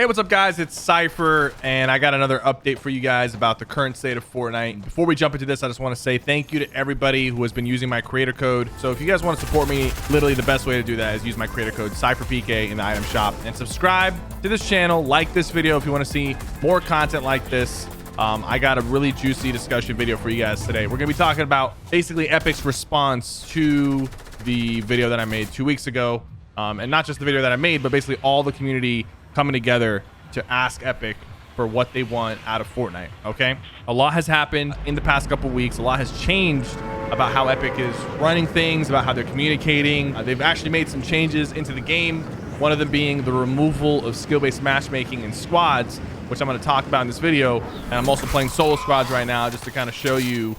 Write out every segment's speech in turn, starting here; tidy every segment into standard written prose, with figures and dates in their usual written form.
Hey, what's up, guys? It's Cypher, and I got another update for you guys about the current state of Fortnite. Before we jump into this, I just want to say thank you to everybody who has been using my creator code. So if you guys want to support me, literally the best way to do that is use my creator code SypherPK in the item shop, and subscribe to this channel. Like this video if you want to see more content like this. I got a really juicy discussion video for you guys today. We're going to be talking about basically Epic's response to the video that I made 2 weeks ago. And not just the video that I made, but basically all the community coming together to ask Epic for what they want out of Fortnite. Okay, a lot has happened in the past couple weeks. A lot has changed about how Epic is running things, about how they're communicating. They've actually made some changes into the game, one of them being the removal of skill-based matchmaking in squads, which I'm going to talk about in this video. And I'm also playing solo squads right now just to kind of show you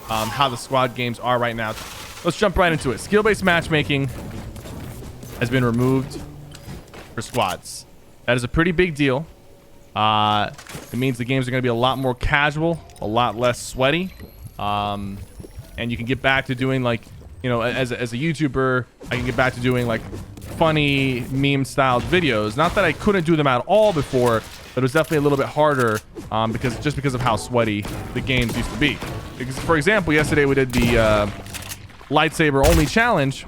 how the squad games are right now. Let's jump right into it. Skill-based matchmaking has been removed for squads. That is a pretty big deal. It means the games are going to be a lot more casual, a lot less sweaty, and you can get back to doing, like, you know, as a YouTuber, I can get back to doing like funny meme styled videos. Not that I couldn't do them at all before, but it was definitely a little bit harder because of how sweaty the games used to be. Because, for example, yesterday we did the lightsaber only challenge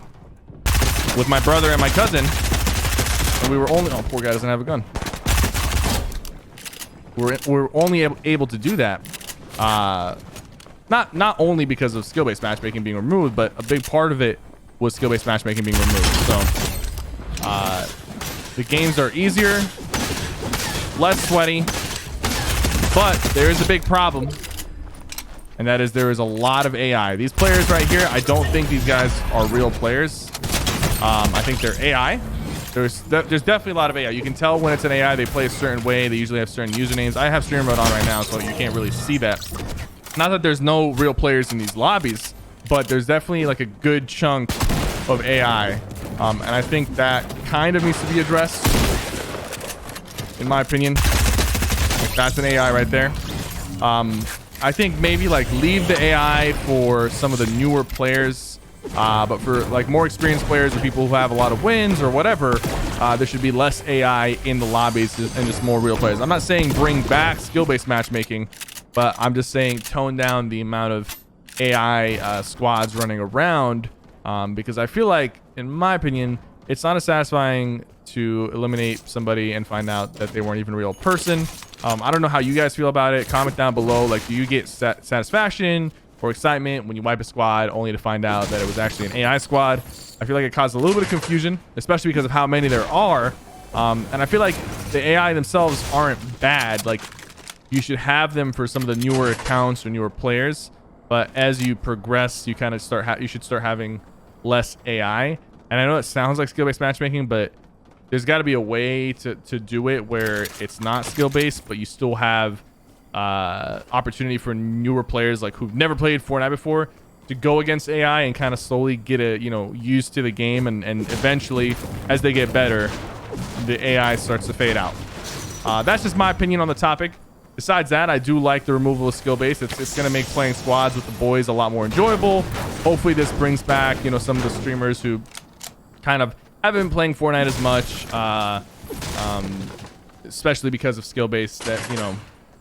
with my brother and my cousin. And we were only, oh, poor guy doesn't have a gun. We're only able to do that, not only because of skill-based matchmaking being removed, but a big part of it was skill-based matchmaking being removed. So the games are easier, less sweaty, but there is a big problem, and that is there is a lot of AI. These players right here, I don't think these guys are real players. I think they're AI. There's definitely a lot of AI. You can tell when it's an AI. They play a certain way. They usually have certain usernames. I have stream mode on right now, so you can't really see that. Not that there's no real players in these lobbies, but there's definitely like a good chunk of AI. And I think that kind of needs to be addressed, in my opinion. Like, that's an AI right there. I think maybe like leave the AI for some of the newer players. But for like more experienced players or people who have a lot of wins or whatever, there should be less AI in the lobbies and just more real players. I'm not saying bring back skill-based matchmaking, but I'm just saying tone down the amount of AI squads running around, because I feel like, in my opinion, it's not as satisfying to eliminate somebody and find out that they weren't even a real person. I don't know how you guys feel about it. Comment down below. Like, do you get satisfaction or excitement when you wipe a squad only to find out that it was actually an AI squad? I feel like it caused a little bit of confusion, especially because of how many there are. And I feel like the AI themselves aren't bad. Like, you should have them for some of the newer accounts or newer players, but as you progress, you kind of you should start having less AI. And I know it sounds like skill-based matchmaking, but there's got to be a way to do it where it's not skill-based, but you still have opportunity for newer players like who've never played Fortnite before to go against AI and kind of slowly get used to the game, and eventually, as they get better, the AI starts to fade out. That's just my opinion on the topic. Besides that, I do like the removal of skill base. It's going to make playing squads with the boys a lot more enjoyable. Hopefully this brings back some of the streamers who kind of haven't been playing Fortnite as much, especially because of skill base that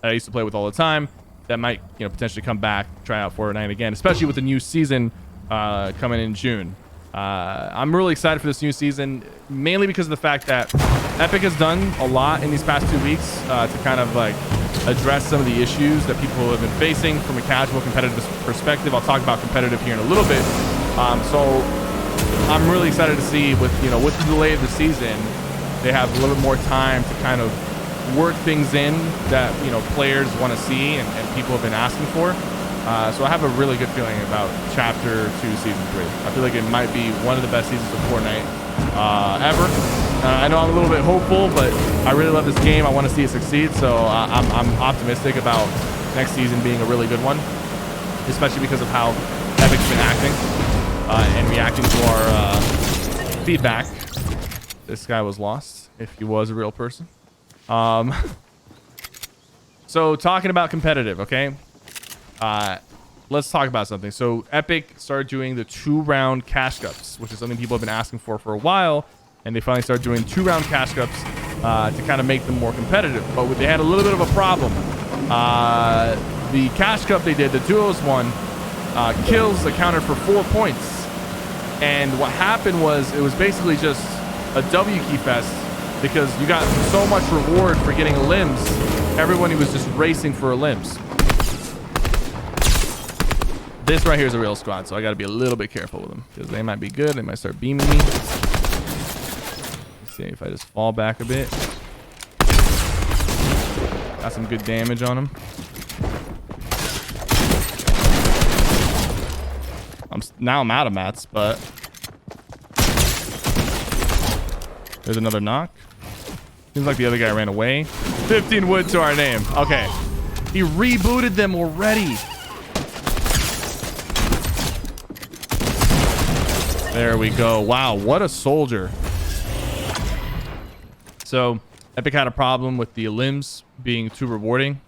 I used to play with all the time, that might potentially come back, try out Fortnite again, especially with the new season coming in June. I'm really excited for this new season, mainly because of the fact that Epic has done a lot in these past 2 weeks to kind of like address some of the issues that people have been facing from a casual competitive perspective. I'll talk about competitive here in a little bit. So I'm really excited to see with the delay of the season, they have a little bit more time to kind of work things in that players want to see and people have been asking for. So I have a really good feeling about Chapter 2 Season 3. I feel like it might be one of the best seasons of Fortnite ever. I know I'm a little bit hopeful, but I really love this game. I want to see it succeed, so I'm optimistic about next season being a really good one, especially because of how Epic's been acting and reacting to our feedback. This guy was lost, if he was a real person. So talking about competitive, okay, let's talk about something. So Epic started doing the 2-round cash cups, which is something people have been asking for a while, and they finally started doing 2-round cash cups to kind of make them more competitive. But they had a little bit of a problem. The Cash Cup they did, the duos one, kills accounted for 4 points. And what happened was, it was basically just a W key fest because you got so much reward for getting limbs. Everyone was just racing for limbs. This right here is a real squad, so I got to be a little bit careful with them because they might be good. They might start beaming me. Let's see if I just fall back a bit. Got some good damage on him. Now I'm out of mats, but there's another knock. Seems like the other guy ran away. 15 wood to our name. Okay. He rebooted them already. There we go. Wow, what a soldier. So Epic had a problem with the limbs being too rewarding,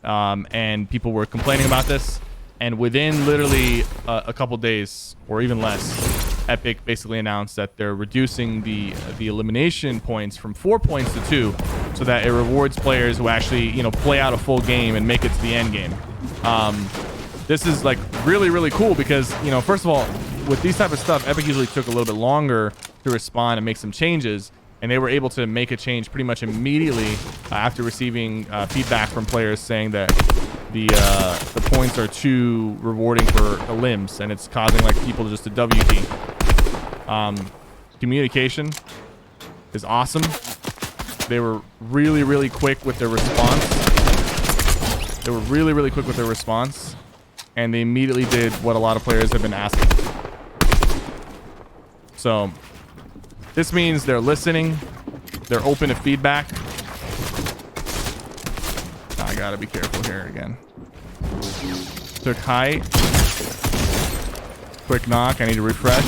and people were complaining about this. And within literally a couple days or even less, Epic basically announced that they're reducing the elimination points from 4 points to 2, so that it rewards players who actually, you know, play out a full game and make it to the end game. This is like really cool because, you know, first of all, with these type of stuff, Epic usually took a little bit longer to respond and make some changes, and they were able to make a change pretty much immediately after receiving feedback from players saying that the points are too rewarding for the limbs, and it's causing like people just to W key. Communication is awesome. They were really quick with their response. They were really quick with their response, and they immediately did what a lot of players have been asking. So this means they're listening. They're open to feedback. I gotta be careful here again. Took height. Quick knock. I need to refresh.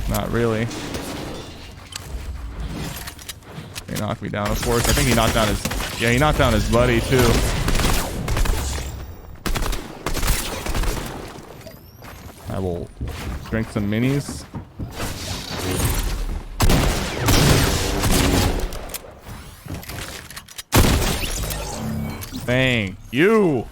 Not really. He knocked me down, of course. I think he knocked down his... Yeah, he knocked down his buddy, too. I will drink some minis. Thank you.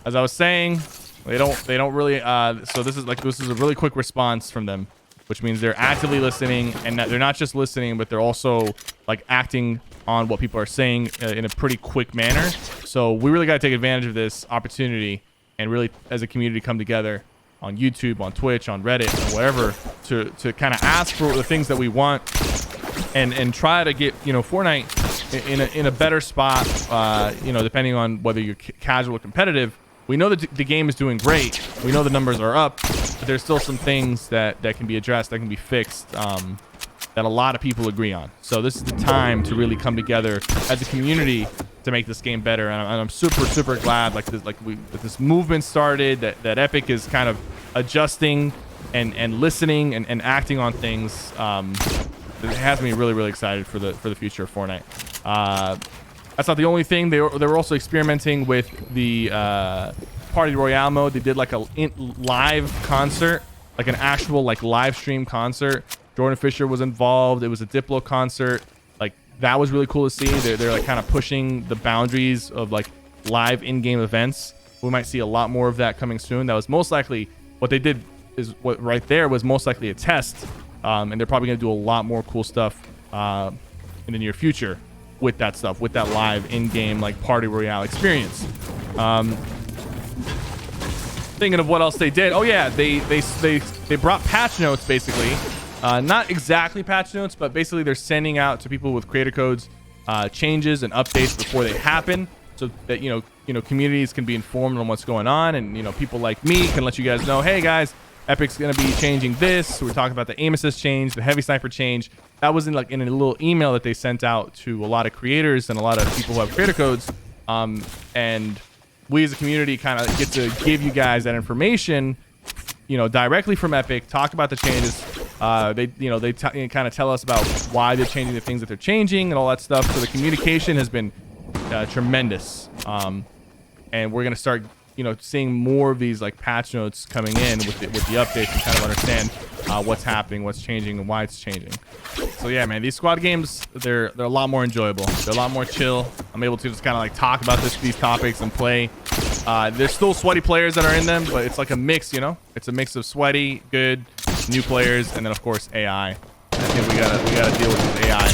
As I was saying, they don't really so this is a really quick response from them, which means they're actively listening, and they're not just listening, but they're also like acting on what people are saying in a pretty quick manner. So we really got to take advantage of this opportunity and really, as a community, come together on YouTube, on Twitch, on Reddit, or wherever, to kind of ask for the things that we want, and try to get, you know, Fortnite in a better spot, you know, depending on whether you're casual or competitive. We know that the game is doing great. We know the numbers are up, but there's still some things that can be addressed, that can be fixed, that a lot of people agree on. So this is the time to really come together as a community to make this game better. And I'm super glad that this movement started, that Epic is kind of adjusting and listening and acting on things. It has me really excited for the future of Fortnite. That's not the only thing. They were also experimenting with the party royale mode. They did like a live concert, like an actual like live stream concert. Jordan Fisher was involved. It was a Diplo concert. Like, that was really cool to see. They're like kind of pushing the boundaries of like live in-game events. We might see a lot more of that coming soon. That was most likely what they did, is what right there was most likely a test. And they're probably going to do a lot more cool stuff in the near future with that stuff, with that live in-game like party royale experience. Thinking of what else they did. Oh yeah, they brought patch notes, basically. Not exactly patch notes, but basically they're sending out to people with creator codes changes and updates before they happen, so that you know communities can be informed on what's going on, and people like me can let you guys know, hey guys, Epic's gonna be changing this. So we're talking about the aim assist change, the heavy sniper change. That was in a little email that they sent out to a lot of creators and a lot of people who have creator codes, and we as a community kind of get to give you guys that information, directly from Epic. Talk about the changes. They kind of tell us about why they're changing the things that they're changing and all that stuff. So the communication has been tremendous, and we're gonna start seeing more of these like patch notes coming in with the updates and kind of understand what's happening, what's changing, and why it's changing. So yeah, man, these squad games, they're a lot more enjoyable. They're a lot more chill. I'm able to just kind of like talk about these topics and play. There's still sweaty players that are in them, but it's like a mix, you know? It's a mix of sweaty, good, new players, and then of course AI. I think we gotta deal with this AI.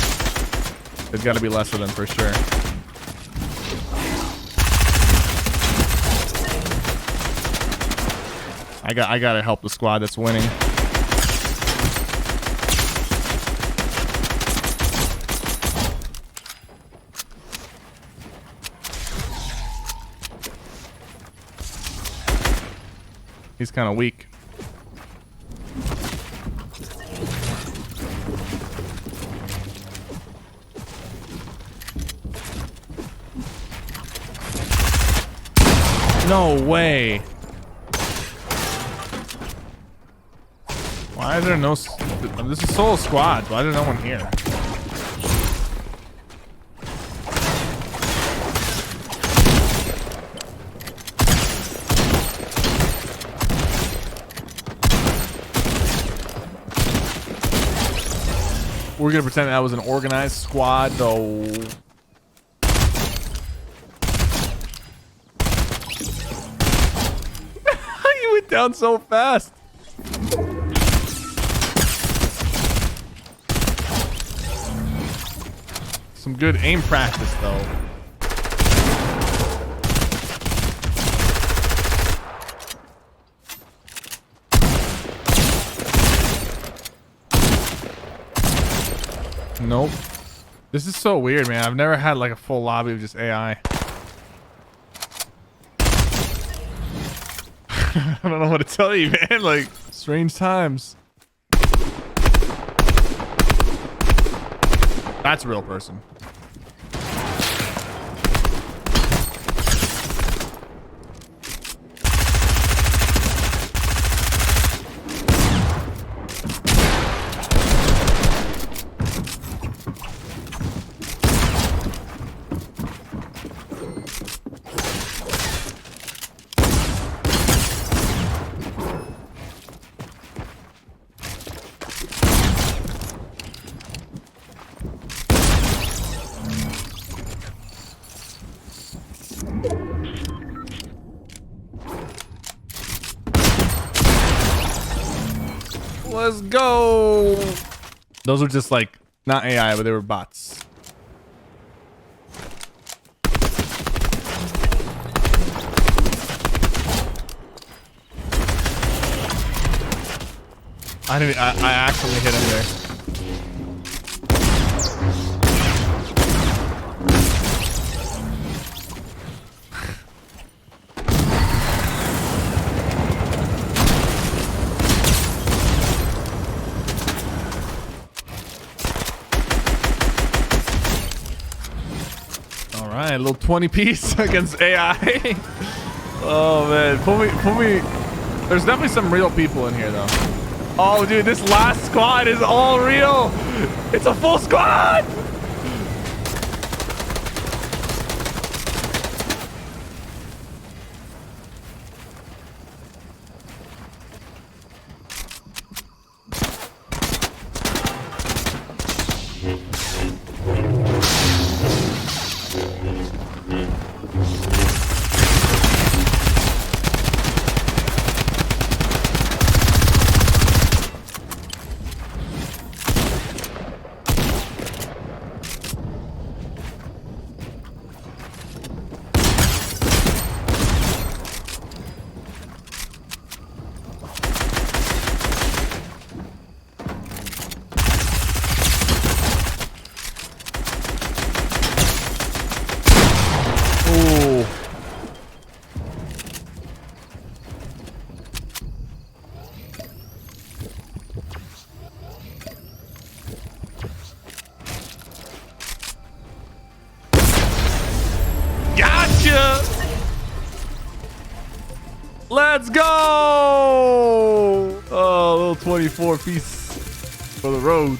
There's gotta be less of them for sure. I gotta help the squad that's winning. He's kind of weak. No way. Why is there no... This is solo squad. Why is there no one here? We're gonna pretend that was an organized squad, though. You went down so fast. Some good aim practice, though. Nope. This is so weird, man. I've never had like a full lobby of just AI. I don't know what to tell you, man. Like, strange times. That's a real person. Let's go. Those were just like not AI, but they were bots. I actually hit him there. All right, a little 20 piece against AI. Oh man, put me. There's definitely some real people in here though. Oh, dude, this last squad is all real. It's a full squad. Gotcha! Let's go! Oh, a little 24 piece for the road.